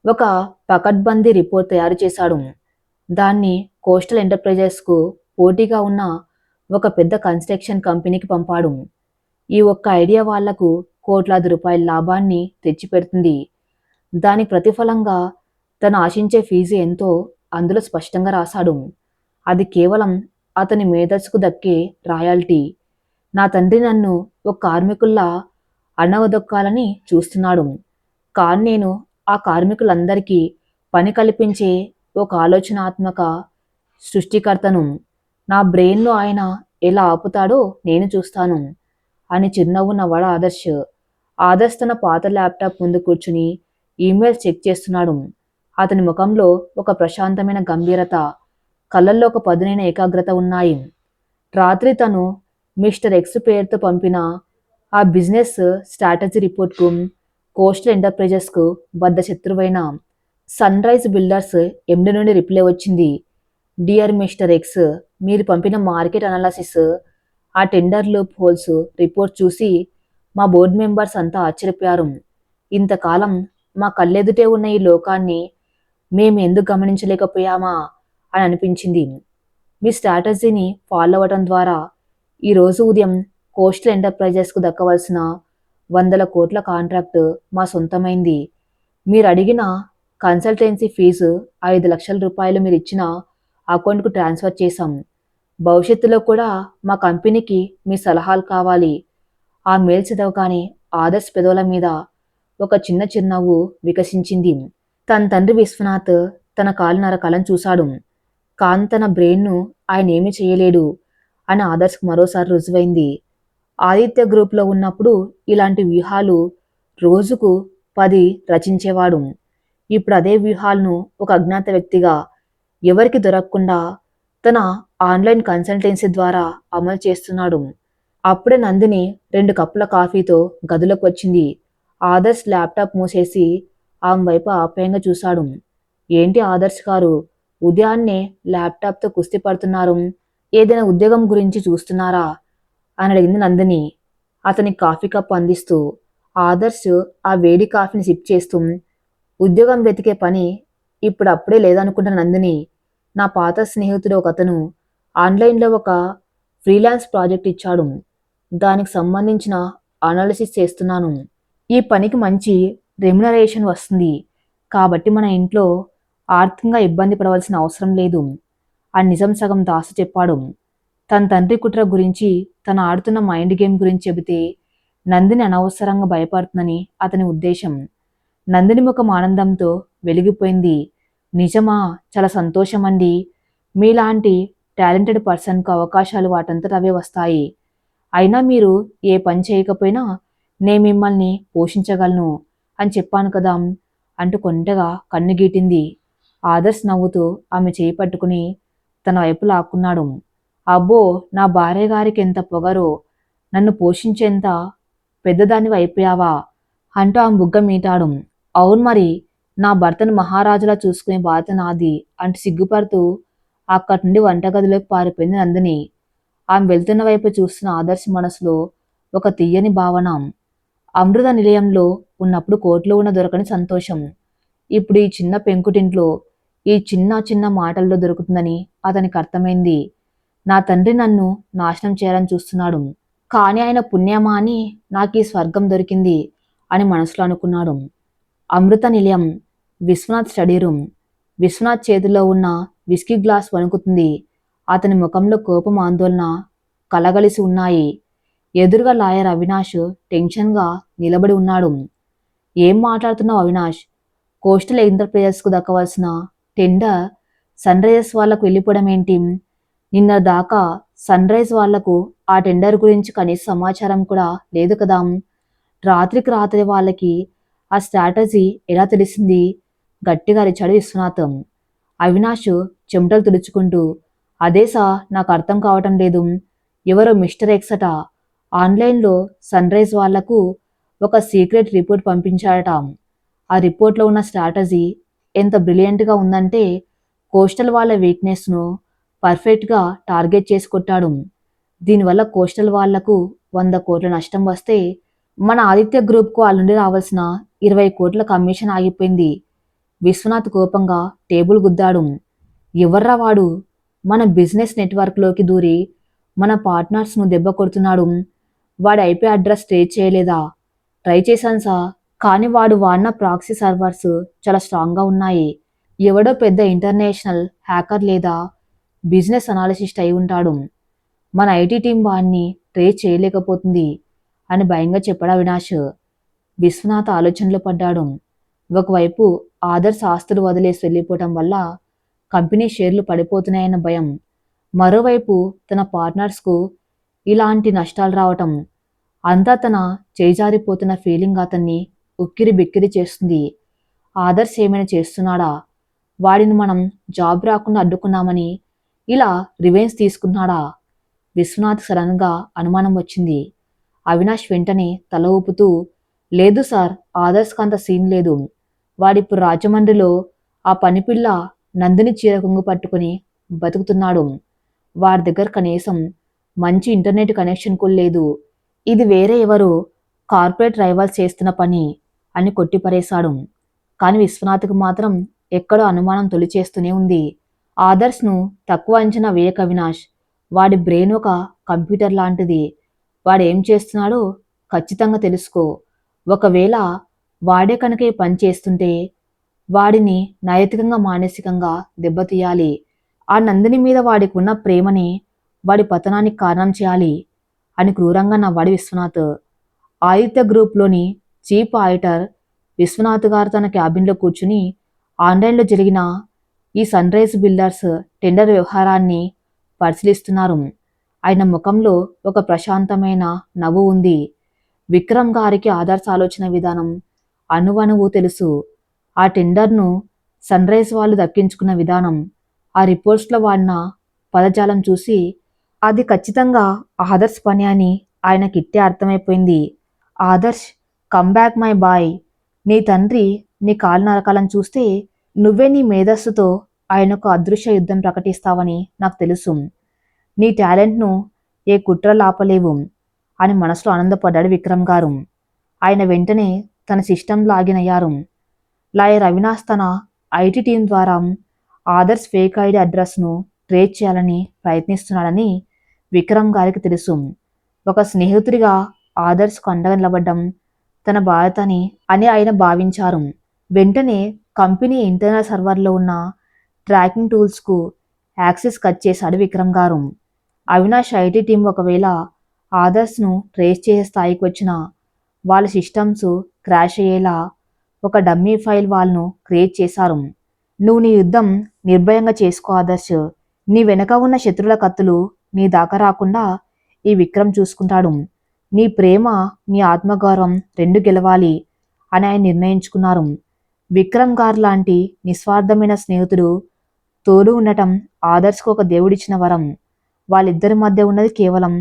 ఒక పకడ్బందీ రిపోర్ట్ తయారు చేశాడు. దాన్ని కోస్టల్ ఎంటర్ప్రైజెస్కు పోటీగా ఉన్న ఒక పెద్ద కన్స్ట్రక్షన్ కంపెనీకి పంపాడు. ఈ ఒక్క ఐడియా వాళ్లకు కోట్లాది రూపాయల లాభాన్ని తెచ్చిపెడుతుంది. దానికి ప్రతిఫలంగా తను ఆశించే ఫీజు ఎంతో అందులో స్పష్టంగా రాశాడు. అది కేవలం అతని మేధస్సుకు దక్కే రాయల్టీ. నా తండ్రి నన్ను ఒక కార్మికుల్లా అణగదొక్కాలని చూస్తున్నాడు. కానీ నేను ఆ కార్మికులందరికీ పని కల్పించే ఒక ఆలోచనాత్మక సృష్టికర్తను. నా బ్రెయిన్‌లో ఆయన ఎలా ఆపుతాడో నేను చూస్తాను అని చిరునవ్వు నవ్వాడు ఆదర్శ్. ఆదర్శ్ తన పాత ల్యాప్‌టాప్ ముందు కూర్చుని ఈమెయిల్స్ చెక్ చేస్తున్నాడు. అతని ముఖంలో ఒక ప్రశాంతమైన గంభీరత, కళ్ళల్లో ఒక పదునైన ఏకాగ్రత ఉన్నాయి. రాత్రి తను మిస్టర్ ఎక్స్ పేరుతో పంపిన ఆ బిజినెస్ స్ట్రాటజీ రిపోర్ట్‌కు కోస్టల్ ఎంటర్ప్రైజెస్‌కు బద్ధశత్రువైన సన్ రైజ్ బిల్డర్స్ ఎండీ నుండి రిప్లై వచ్చింది. డియర్ మిస్టర్ ఎక్స్, మీరు పంపిన మార్కెట్ అనాలిసిస్, ఆ టెండర్ లూప్ హోల్స్ రిపోర్ట్ చూసి మా బోర్డు మెంబర్స్ అంతా ఆశ్చర్యపోయారు. ఇంతకాలం మా కళ్ళెదుటే ఉన్న ఈ లోకాన్ని మేము ఎందుకు గమనించలేకపోయామా అని అనిపించింది. మీ స్ట్రాటజీని ఫాలో అవ్వడం ద్వారా ఈరోజు ఉదయం కోస్టల్ ఎంటర్ప్రైజెస్కు దక్కవలసిన 100 కోట్ల కాంట్రాక్ట్ మా సొంతమైంది. మీరు అడిగిన కన్సల్టెన్సీ ఫీజు 5 లక్షల రూపాయలు మీరు ఇచ్చిన అకౌంట్కు ట్రాన్స్ఫర్ చేశాం. భవిష్యత్తులో కూడా మా కంపెనీకి మీ సలహాలు కావాలి. ఆ మెయిల్ చదవగానే ఆదర్శ్ పెదవుల మీద ఒక చిన్న చిరునవ్వు వికసించింది. తన తండ్రి విశ్వనాథ్ తన కాలునర కలను చూశాడు. కానీ తన బ్రెయిన్ను ఆయన ఏమీ చేయలేడు అని ఆదర్శ్కు మరోసారి రుజువైంది. ఆదిత్య గ్రూప్లో ఉన్నప్పుడు ఇలాంటి వ్యూహాలు రోజుకు 10 రచించేవాడు. ఇప్పుడు అదే వ్యూహాలను ఒక అజ్ఞాత వ్యక్తిగా ఎవరికి దొరకకుండా తన ఆన్లైన్ కన్సల్టెన్సీ ద్వారా అమలు చేస్తున్నాడు. అప్పుడే నందిని 2 కప్పుల కాఫీతో గదిలోకి వచ్చింది. ఆదర్శ్ ల్యాప్టాప్ మూసేసి ఆమె వైపు ఆప్యాయంగా చూశాడు. ఏంటి ఆదర్శ్ గారు, ఉదయాన్నే ల్యాప్టాప్తో కుస్తీ పడుతున్నారు? ఏదైనా ఉద్యోగం గురించి చూస్తున్నారా అని అడిగింది నందిని అతని కాఫీ కప్ అందిస్తూ. ఆదర్శ్ ఆ వేడి కాఫీని సిప్ చేస్తూ, ఉద్యోగం వెతికే పని ఇప్పుడు అప్పుడే లేదనుకుంటున్న నందిని, నా పాత స్నేహితుడు ఒకతను ఆన్లైన్లో ఒక ఫ్రీలాన్స్ ప్రాజెక్ట్ ఇచ్చాడు. దానికి సంబంధించిన అనాలిసిస్ చేస్తున్నాను. ఈ పనికి మంచి రెమ్యునరేషన్ వస్తుంది. కాబట్టి మన ఇంట్లో ఆర్థికంగా ఇబ్బంది పడవలసిన అవసరం లేదు అని నిజం సగం దాసు చెప్పాడు. తన తండ్రి కుట్ర గురించి, తను ఆడుతున్న మైండ్ గేమ్ గురించి చెబితే నందిని అనవసరంగా భయపడుతుందని అతని ఉద్దేశం. నందిని ముఖం ఆనందంతో వెలిగిపోయింది. నిజమా? చాలా సంతోషమండి. మీలాంటి టాలెంటెడ్ పర్సన్కు అవకాశాలు వాటంతట అవే వస్తాయి. అయినా మీరు ఏ పని చేయకపోయినా నేను మిమ్మల్ని పోషించగలను అని చెప్పాను కదా అంటూ కొంటగా కన్ను గీటింది. ఆదర్శ్ నవ్వుతూ ఆమె చేయి పట్టుకుని తన వైపు లాక్కున్నాడు. అబ్బో, నా భార్య గారికి ఎంత పొగరో, నన్ను పోషించేంత పెద్దదానివి అయిపోయావా అంటూ ఆమె బుగ్గ మీటాడు. అవును మరి, నా భర్తను మహారాజులా చూసుకునే బాధ్యత నాది అంటూ సిగ్గుపడుతూ అక్కడి నుండి వంటగదిలోకి పారిపోయింది నందిని. ఆమె వెళ్తున్న వైపు చూస్తున్న ఆదర్శ్ మనసులో ఒక తీయని భావన. అమృత నిలయంలో ఉన్నప్పుడు కోట్లో ఉన్న దొరకని సంతోషం ఇప్పుడు ఈ చిన్న పెంకుటింట్లో ఈ చిన్న చిన్న మాటల్లో దొరుకుతుందని అతనికి అర్థమైంది. నా తండ్రి నన్ను నాశనం చేయాలని చూస్తున్నాడు, కానీ ఆయన పుణ్యమా అని నాకు ఈ స్వర్గం దొరికింది అని మనసులో అనుకున్నాడు. అమృత నిలయం, విశ్వనాథ్ స్టడీ రూమ్. విశ్వనాథ్ చేతిలో ఉన్న విస్కీ గ్లాస్ వణుకుతుంది. అతని ముఖంలో కోపం, ఆందోళన కలగలిసి ఉన్నాయి. ఎదురుగా లాయర్ అవినాష్ టెన్షన్గా నిలబడి ఉన్నాడు. ఏం మాట్లాడుతున్నావు అవినాష్? కోస్టల్ ఎంటర్ప్రైజెస్కు దక్కవలసిన టెండర్ సన్ రైజర్స్ వాళ్లకు వెళ్ళిపోవడం ఏంటి? నిన్న దాకా సన్ రైజ్ వాళ్లకు ఆ టెండర్ గురించి కనీస సమాచారం కూడా లేదు కదా. రాత్రికి రాత్రి వాళ్ళకి ఆ స్ట్రాటజీ ఎలా తెలిసింది? గట్టిగా అరిచాడు విశ్వనాథం. అవినాష్ చెమటలు తుడుచుకుంటూ, అదే సార్, నాకు అర్థం కావటం లేదు. ఎవరో మిస్టర్ ఎక్స్ అట ఆన్లైన్లో సన్ రైజ్ వాళ్లకు ఒక సీక్రెట్ రిపోర్ట్ పంపించాడట. ఆ రిపోర్ట్లో ఉన్న స్ట్రాటజీ ఎంత బ్రిలియంట్గా ఉందంటే కోస్టల్ వాళ్ళ వీక్నెస్ను పర్ఫెక్ట్గా టార్గెట్ చేసి కొట్టాడు. దీనివల్ల కోస్టల్ వాళ్లకు 100 కోట్ల నష్టం వస్తే మన ఆదిత్య గ్రూప్కు వాళ్ళ నుండి రావాల్సిన 20 కోట్ల కమిషన్ ఆగిపోయింది. విశ్వనాథ్ కోపంగా టేబుల్ గుద్దాడు. ఎవర్రా వాడు? మన బిజినెస్ నెట్వర్క్లోకి దూరి మన పార్ట్నర్స్ను దెబ్బ కొడుతున్నాడు. వాడి ఐపీ అడ్రస్ ట్రేస్ చేయలేదా? ట్రై చేశాను సార్, కానీ వాడు వాడిన ప్రాక్సీ సర్వర్స్ చాలా స్ట్రాంగ్గా ఉన్నాయి. ఎవడో పెద్ద ఇంటర్నేషనల్ హ్యాకర్ లేదా బిజినెస్ అనాలిసిస్ట్ అయి ఉంటాడు. మన ఐటీ టీం వాడిని ట్రేస్ చేయలేకపోతుంది. అని భయంగా చెప్పాడు అవినాష్. విశ్వనాథ్ ఆలోచనలో పడ్డాడు. ఒకవైపు ఆదర్శ్ ఆస్తులు వదిలేసి వెళ్ళిపోవటం వల్ల కంపెనీ షేర్లు పడిపోతున్నాయన్న భయం, మరోవైపు తన పార్ట్నర్స్కు ఇలాంటి నష్టాలు రావటం, అంతా తన చేజారిపోతున్న ఫీలింగ్ అతన్ని ఉక్కిరి బిక్కిరి చేస్తుంది. ఆదర్శ్ ఏమైనా చేస్తున్నాడా? వాడిని మనం జాబ్ రాకుండా అడ్డుకున్నామని ఇలా రివెంజ్ తీసుకున్నాడా? విశ్వనాథ్ సడన్గా అనుమానం వచ్చింది. అవినాష్ వెంటనే తల ఊపుతూ, లేదు సార్, ఆదర్శ్కి అంత సీన్ లేదు. వాడిప్పుడు రాజమండ్రిలో ఆ పనిపిల్ల నందిని చీర కొంగు పట్టుకుని బతుకుతున్నాడు. వాడి దగ్గర కనీసం మంచి ఇంటర్నెట్ కనెక్షన్ కూడా లేదు. ఇది వేరే ఎవరు కార్పొరేట్ రైవల్స్ చేస్తున్న పని అని కొట్టిపరేశాడు. కానీ విశ్వనాథ్కు మాత్రం ఎక్కడో అనుమానం తొలిచేస్తూనే ఉంది. ఆదర్శ్ను తక్కువ అంచనా వేయక అవినాష్. వాడి బ్రెయిన్ ఒక కంప్యూటర్ లాంటిది. వాడేం చేస్తున్నాడో ఖచ్చితంగా తెలుసుకో. ఒకవేళ వాడే కనుక ఈ పని చేస్తుంటే వాడిని నైతికంగా మానసికంగా దెబ్బతీయాలి. ఆ నందిని మీద వాడికి ఉన్న ప్రేమని వాడి పతనానికి కారణం చేయాలి అని క్రూరంగా నవ్వాడు విశ్వనాథ్. ఆదిత్య గ్రూప్లోని చీఫ్ ఆడిటర్ విశ్వనాథ్ గారు తన క్యాబిన్లో కూర్చుని ఆన్లైన్లో జరిగిన ఈ సన్ రైజ్ బిల్డర్స్ టెండర్ వ్యవహారాన్ని పరిశీలిస్తున్నారు. ఆయన ముఖంలో ఒక ప్రశాంతమైన నవ్వు ఉంది. విక్రమ్ గారికి ఆదర్శ ఆలోచన విధానం అణువణువు తెలుసు. ఆ టెండర్ను సన్ రైజ్ వాళ్ళు దక్కించుకున్న విధానం, ఆ రిపోర్ట్స్లో వాడిన పదజాలం చూసి అది ఖచ్చితంగా ఆదర్శ్ పని అని ఆయనకిట్టే అర్థమైపోయింది. Adarsh, come back my boy. నీ తండ్రి నీ కాలు నరకాలని చూస్తే నువ్వే నీ మేధస్సుతో ఆయనకు అదృశ్య యుద్ధం ప్రకటిస్తావని నాకు తెలుసు. నీ టాలెంట్ను ఏ కుట్రలు ఆపలేవు అని మనసులో ఆనందపడ్డాడు విక్రమ్ గారు. ఆయన వెంటనే తన సిస్టమ్ లాగిన్ అయ్యారు. లాయర్ అవినాష్ తన ఐటీ టీం ద్వారా ఆదర్శ్ ఫేక్ ఐడి అడ్రస్ను ట్రేస్ చేయాలని ప్రయత్నిస్తున్నాడని విక్రమ్ గారికి తెలుసు. ఒక స్నేహితుడిగా ఆదర్శ్కు అండగా నిలబడ్డం తన బాధ్యతని అని ఆయన భావించారు. వెంటనే కంపెనీ ఇంటర్నల్ సర్వర్లో ఉన్న ట్రాకింగ్ టూల్స్కు యాక్సెస్ కట్ చేశాడు విక్రమ్ గారు. అవినాష్ ఐటీ టీం ఒకవేళ ఆదర్శ్ను ట్రేస్ చేసే స్థాయికి వచ్చిన వాళ్ళ సిస్టమ్స్ క్రాష్ అయ్యేలా ఒక డమ్మీ ఫైల్ వాళ్ళను క్రియేట్ చేశారు. నువ్వు నీ యుద్ధం నిర్భయంగా చేసుకో ఆదర్శ్. నీ వెనక ఉన్న శత్రుల కత్తులు నీ దాకా రాకుండా ఈ విక్రమ్ చూసుకుంటాడు. నీ ప్రేమ, నీ ఆత్మగౌరవం రెండు గెలవాలి అని ఆయన నిర్ణయించుకున్నారు. విక్రమ్ గారు లాంటి నిస్వార్థమైన స్నేహితుడు తోడు ఉండటం ఆదర్శ్కు ఒక దేవుడిచ్చిన వరం. వాళ్ళిద్దరి మధ్య ఉన్నది కేవలం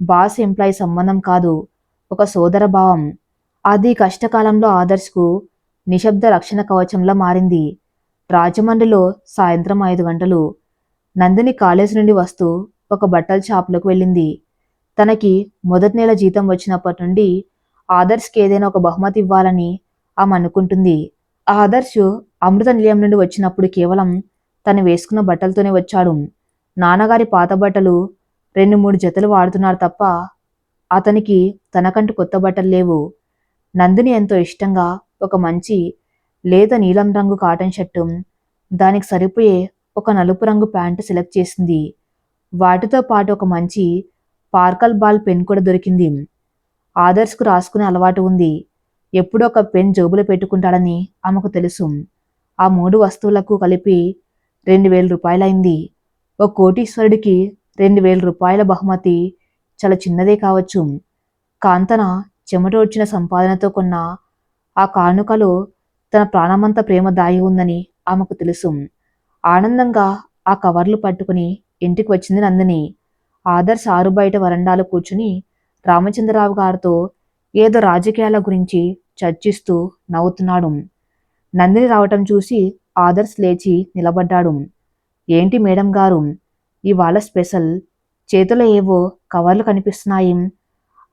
బాస్ ఎంప్లాయీ సంబంధం కాదు, ఒక సోదర భావం. అది కష్టకాలంలో ఆదర్శ్కు నిశ్శబ్ద రక్షణ కవచంలా మారింది. రాజమండ్రిలో సాయంత్రం 5 గంటలు. నందిని కాలేజీ నుండి వస్తూ ఒక బట్టల షాపులోకి వెళ్ళింది. తనకి మొదటి నెల జీతం వచ్చినప్పటి నుండి ఆదర్శ్కి ఏదైనా ఒక బహుమతి ఇవ్వాలని ఆమె అనుకుంటుంది. ఆదర్శ్ అమృత నిలయం నుండి వచ్చినప్పుడు కేవలం తను వేసుకున్న బట్టలతోనే వచ్చాడు. నాన్నగారి పాత బట్టలు 2-3 జతలు వాడుతున్నారు తప్ప అతనికి తనకంటూ కొత్త బట్టలు లేవు. నందిని ఎంతో ఇష్టంగా ఒక మంచి లేత నీలం రంగు కాటన్ షర్టు, దానికి సరిపోయే ఒక నలుపు రంగు ప్యాంటు సెలెక్ట్ చేసింది. వాటితో పాటు ఒక మంచి పార్కల్ బాల్ పెన్ కూడా దొరికింది. ఆదర్శ్కు రాసుకునే అలవాటు ఉంది. ఎప్పుడో ఒక పెన్ జోబులో పెట్టుకుంటాడని ఆమెకు తెలుసు. ఆ 3 వస్తువులకు కలిపి 2000 రూపాయలైంది. ఓ కోటీశ్వరుడికి 2000 రూపాయల బహుమతి చాలా చిన్నదే కావచ్చు. కాంతన చెమటోడ్చిన సంపాదనతో కొన్న ఆ కానుకలో తన ప్రాణమంతా ప్రేమ దాగి ఉందని ఆమెకు తెలుసు. ఆనందంగా ఆ కవర్లు పట్టుకుని ఇంటికి వచ్చింది నందిని. ఆదర్శ్ ఆరు బయట వరండాలో కూర్చుని రామచంద్రరావు గారితో ఏదో రాజకీయాల గురించి చర్చిస్తూ నవ్వుతున్నాడు. నందిని రావటం చూసి ఆదర్శ్ లేచి నిలబడ్డాడు. ఏంటి మేడం గారు, ఇవాళ స్పెషల్? చేతిలో ఏవో కవర్లు కనిపిస్తున్నాయి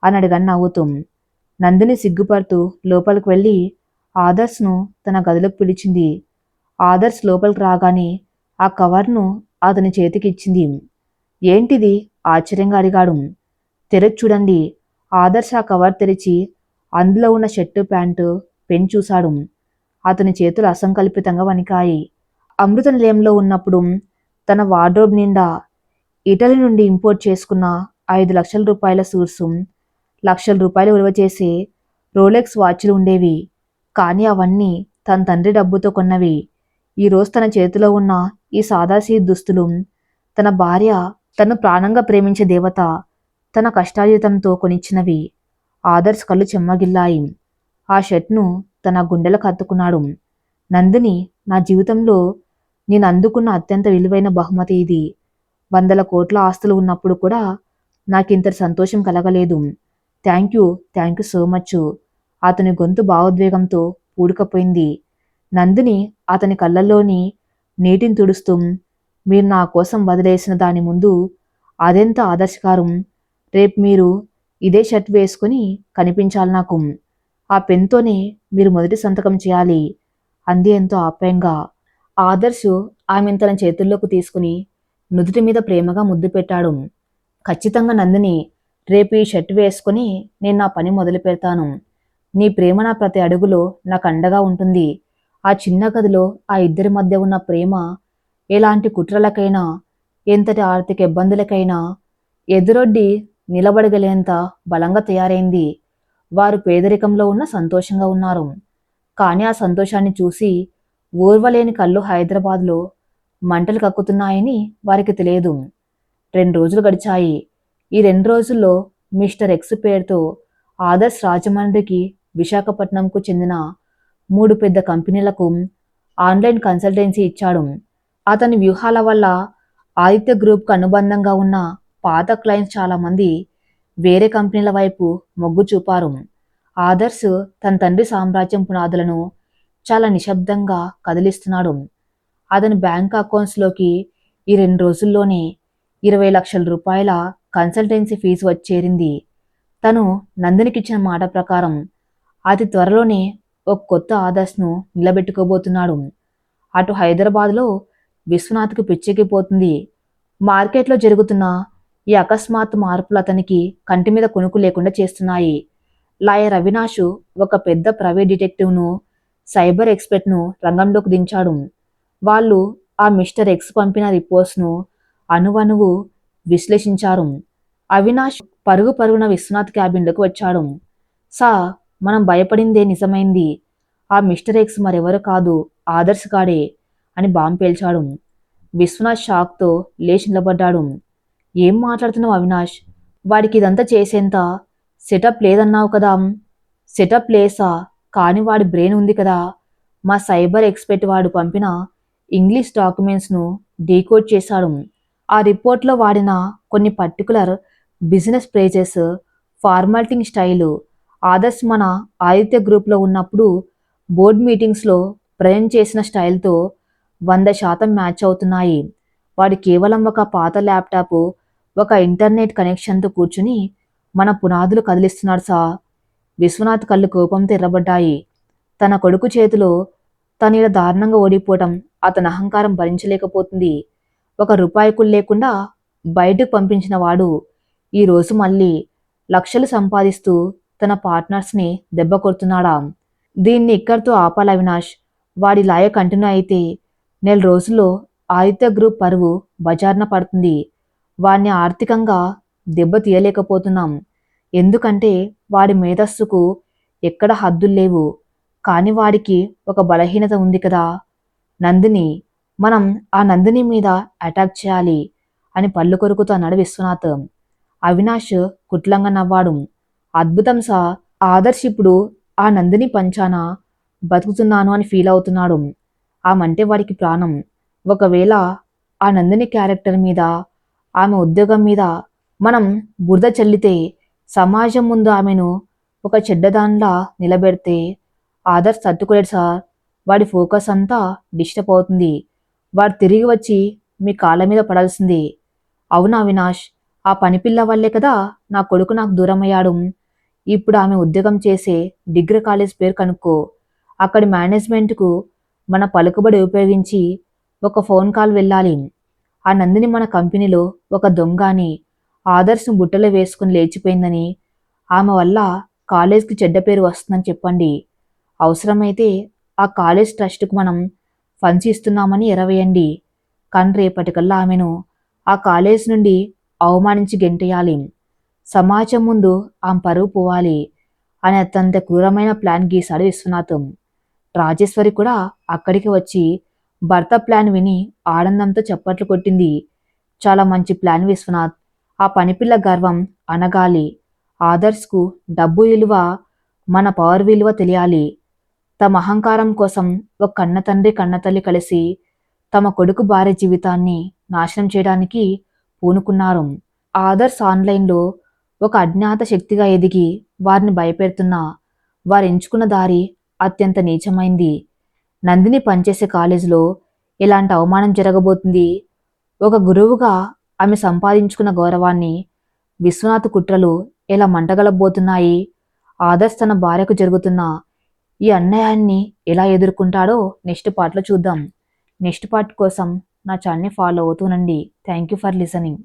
అని అడిగాను నవ్వుతూ. నందిని సిగ్గుపడుతూ లోపలికి వెళ్ళి ఆదర్శ్ను తన గదిలోకి పిలిచింది. ఆదర్శ్ లోపలికి రాగానే ఆ కవర్ను అతని చేతికి ఇచ్చింది. ఏంటిది? ఆశ్చర్యంగా అడిగాడు. తెరచి చూడండి. ఆదర్శ్ ఆ కవర్ తెరిచి అందులో ఉన్న షర్టు, ప్యాంటు, పెన్ చూశాడు. అతని చేతులు అసంకల్పితంగా వణికాయి. అమృత నిలయంలో ఉన్నప్పుడు తన వార్డ్రోబ్ నిండా ఇటలీ నుండి ఇంపోర్ట్ చేసుకున్న 5 లక్షల రూపాయల సూట్సు, లక్షల రూపాయలు విలువ చేసే రోలెక్స్ వాచ్లు ఉండేవి. కానీ అవన్నీ తన తండ్రి డబ్బుతో కొన్నవి. ఈరోజు తన చేతిలో ఉన్న ఈ సాదాసీ దుస్తులు తన భార్య, తను ప్రాణంగా ప్రేమించే దేవత తన కష్టార్జితంతో కొనిచ్చినవి. ఆదర్శ్ కళ్ళు చెమ్మగిల్లాయి. ఆ షర్ట్ను తన గుండెలకు హత్తుకున్నాడు. నందిని, నా జీవితంలో నేను అందుకున్న అత్యంత విలువైన బహుమతి ఇది. 100 కోట్ల ఆస్తులు ఉన్నప్పుడు కూడా నాకింతటి సంతోషం కలగలేదు. Thank you so much. అతని గొంతు భావోద్వేగంతో పూడుకపోయింది. నందిని అతని కళ్ళల్లోని నీటిని తుడుస్తూ, మీరు నా కోసం వదిలేసిన దాని ముందు అదెంత ఆదర్శకారం. రేపు మీరు ఇదే షర్ట్ వేసుకుని కనిపించాలి నాకు. ఆ పెన్తోనే మీరు మొదటి సంతకం చేయాలి అంది ఎంతో ఆప్యాయంగా. ఆదర్శ్ ఆమెను తన చేతుల్లోకి తీసుకుని నుదుటి మీద ప్రేమగా ముద్దు పెట్టాడు. ఖచ్చితంగా నందిని, రేపు ఈ షర్ట్ వేసుకుని నేను నా పని మొదలు పెడతాను. నీ ప్రేమ నా ప్రతి అడుగులో నాకు అండగా ఉంటుంది. ఆ చిన్న గదిలో ఆ ఇద్దరి మధ్య ఉన్న ప్రేమ ఎలాంటి కుట్రలకైనా, ఎంతటి ఆర్థిక ఇబ్బందులకైనా ఎదురొడ్డి నిలబడగలేంత బలంగా తయారైంది. వారు పేదరికంలో ఉన్న సంతోషంగా ఉన్నారు. కానీ ఆ సంతోషాన్ని చూసి ఓర్వలేని కళ్ళు హైదరాబాద్లో మంటలు కక్కుతున్నాయని వారికి తెలియదు. 2 రోజులు గడిచాయి. ఈ 2 రోజుల్లో మిస్టర్ ఎక్స్ పేరుతో ఆదర్శ్ రాజమండ్రికి, విశాఖపట్నంకు చెందిన 3 పెద్ద కంపెనీలకు ఆన్లైన్ కన్సల్టెన్సీ ఇచ్చాడు. అతని వ్యూహాల వల్ల ఆదిత్య గ్రూప్కు అనుబంధంగా ఉన్న పాత క్లయింట్స్ చాలామంది వేరే కంపెనీల వైపు మొగ్గు చూపారు. ఆదర్శ్ తన తండ్రి సామ్రాజ్యం పునాదులను చాలా నిశ్శబ్దంగా కదిలిస్తున్నాడు. అతని బ్యాంక్ అకౌంట్స్లోకి ఈ 2 రోజుల్లోనే 20 లక్షల రూపాయల కన్సల్టెన్సీ ఫీజు వచ్చేరింది. తను నందినికిచ్చిన మాట ప్రకారం అతి త్వరలోనే ఒక కొత్త ఆదర్శ్ను నిలబెట్టుకోబోతున్నాడు. అటు హైదరాబాద్లో విశ్వనాథ్కు పిచ్చెక్కిపోతుంది. మార్కెట్లో జరుగుతున్న ఈ అకస్మాత్ మార్పులు అతనికి కంటి మీద కొనుక్కు లేకుండా చేస్తున్నాయి. లాయర్ అవినాష్ ఒక పెద్ద ప్రైవేట్ డిటెక్టివ్ను, సైబర్ ఎక్స్పర్ట్ను రంగంలోకి దించాడు. వాళ్ళు ఆ మిస్టర్ ఎక్స్ పంపిన రిపోర్ట్స్ను అణువణువు విశ్లేషించారు. అవినాష్ పరుగున విశ్వనాథ్ క్యాబిన్లోకి వచ్చాడు. సార్, మనం భయపడిందే నిజమైంది. ఆ మిస్టర్ ఎక్స్ మరెవరు కాదు, ఆదర్శ్ గాడే అని బాంబు పేల్చాడు. విశ్వనాథ్ షాక్తో లేచి నిలబడ్డాడు. ఏం మాట్లాడుతున్నావు అవినాష్? వాడికి ఇదంతా చేసేంత సెటప్ లేదన్నావు కదా? సెటప్ లేసా? కానీ వాడి బ్రెయిన్ ఉంది కదా. మా సైబర్ ఎక్స్పర్ట్ వాడు పంపిన ఇంగ్లీష్ డాక్యుమెంట్స్ను డీకోడ్ చేశాడు. ఆ రిపోర్ట్లో వాడిన కొన్ని particular business phrases, formatting style Adarsh మన ఆదిత్య గ్రూప్లో ఉన్నప్పుడు బోర్డ్ మీటింగ్స్లో ప్రజెంట్ చేసిన స్టైల్తో 100% మ్యాచ్ అవుతున్నాయి. వాడు కేవలం ఒక పాత ల్యాప్టాప్, ఒక ఇంటర్నెట్ కనెక్షన్తో కూర్చుని మన పునాదులు కదిలిస్తున్నాడు సార్. విశ్వనాథ్ కళ్ళు కోపంతో ఎర్రబడ్డాయి. తన కొడుకు చేతిలో తను ఇలా దారుణంగా ఓడిపోవటం అతని అహంకారం భరించలేకపోతుంది. 1 రూపాయి కూడా లేకుండా బయటకు పంపించిన వాడు ఈరోజు మళ్ళీ లక్షలు సంపాదిస్తూ తన పార్ట్నర్స్ని దెబ్బ కొడుతున్నాడా? దీన్ని ఇక్కడితో ఆపాలి అవినాష్. వాడి లాయ కంటిన్యూ అయితే 4 రోజుల్లో ఆదిత్య గ్రూప్ పరువు బజార్న పడుతుంది. వాడిని ఆర్థికంగా దెబ్బ తీయలేకపోతున్నాం. ఎందుకంటే వాడి మేధస్సుకు ఎక్కడ హద్దులు లేవు. కానీ వాడికి ఒక బలహీనత ఉంది కదా నందిని. మనం ఆ నందిని మీద అటాక్ చేయాలి అని పళ్ళు కొరుకుతూ అన్నాడు విశ్వనాథ్. అవినాష్ కుట్లంగా నవ్వాడు. అద్భుతం సార్. ఆదర్శ్ ఇప్పుడు ఆ నందిని పంచాన బతుకుతున్నాను అని ఫీల్ అవుతున్నాడు. ఆమంటే వాడికి ప్రాణం. ఒకవేళ ఆ నందిని క్యారెక్టర్ మీద, ఆమె ఉద్యోగం మీద మనం బురద చల్లితే, సమాజం ముందు ఆమెను ఒక చెడ్డదానిలా నిలబెడితే ఆదర్శ్ తట్టుకోలేడు సార్. వాడి ఫోకస్ అంతా డిస్టర్బ్ అవుతుంది. వాడు తిరిగి వచ్చి మీ కాళ్ళ మీద పడాల్సిందే. అవునా అవినాష్? ఆ పనిపిల్ల వల్లే కదా నా కొడుకు నాకు దూరమయ్యాడు. ఇప్పుడు ఆమె ఉద్యోగం చేసే డిగ్రీ కాలేజ్ పేరు కనుక్కో. అక్కడి మేనేజ్మెంట్కు మన పలుకుబడి ఉపయోగించి ఒక ఫోన్ కాల్ వెళ్ళాలి. ఆ నందిని మన కంపెనీలో ఒక దొంగ అని, ఆదర్శ్ను బుట్టలో వేసుకుని లేచిపోయిందని, ఆమె వల్ల కాలేజ్కి చెడ్డ పేరు వస్తుందని చెప్పండి. అవసరమైతే ఆ కాలేజ్ ట్రస్ట్కు మనం ఫండ్స్ ఇస్తున్నామని ఎరవేయండి. కానీ రేపటికల్లా ఆమెను ఆ కాలేజ్ నుండి అవమానించి గెంటేయాలి. సమాజం ముందు ఆమె పరువు పోవాలి అని అత్యంత క్రూరమైన ప్లాన్ గీశాడు విశ్వనాథం. రాజేశ్వరి కూడా అక్కడికి వచ్చి భర్త ప్లాన్ విని ఆనందంతో చప్పట్లు కొట్టింది. చాలా మంచి ప్లాన్ విశ్వనాథ్. ఆ పనిపిల్ల గర్వం అనగాలి. ఆదర్శ్కు డబ్బు విలువ, మన పవర్ విలువ తెలియాలి. తమ అహంకారం కోసం ఒక కన్నతండ్రి కన్నతల్లి కలిసి తమ కొడుకు భార్య జీవితాన్ని నాశనం చేయడానికి పూనుకున్నారు. ఆదర్శ్ ఆన్లైన్లో ఒక అజ్ఞాత శక్తిగా ఎదిగి వారిని భయపెడుతున్నా వారు ఎంచుకున్న దారి అత్యంత నీచమైంది. నందిని పనిచేసే కాలేజీలో ఎలాంటి అవమానం జరగబోతుంది? ఒక గురువుగా ఆమె సంపాదించుకున్న గౌరవాన్ని విశ్వనాథ్ కుట్రలు ఎలా మంటగలబోతున్నాయి? ఆదర్శ్ తన భార్యకు జరుగుతున్న ఈ అన్యాయాన్ని ఎలా ఎదుర్కొంటాడో నెక్స్ట్ పార్ట్లో చూద్దాం. నెక్స్ట్ పార్ట్ కోసం నా ఛానల్ని ఫాలో అవుతూనండి. Thank you for listening.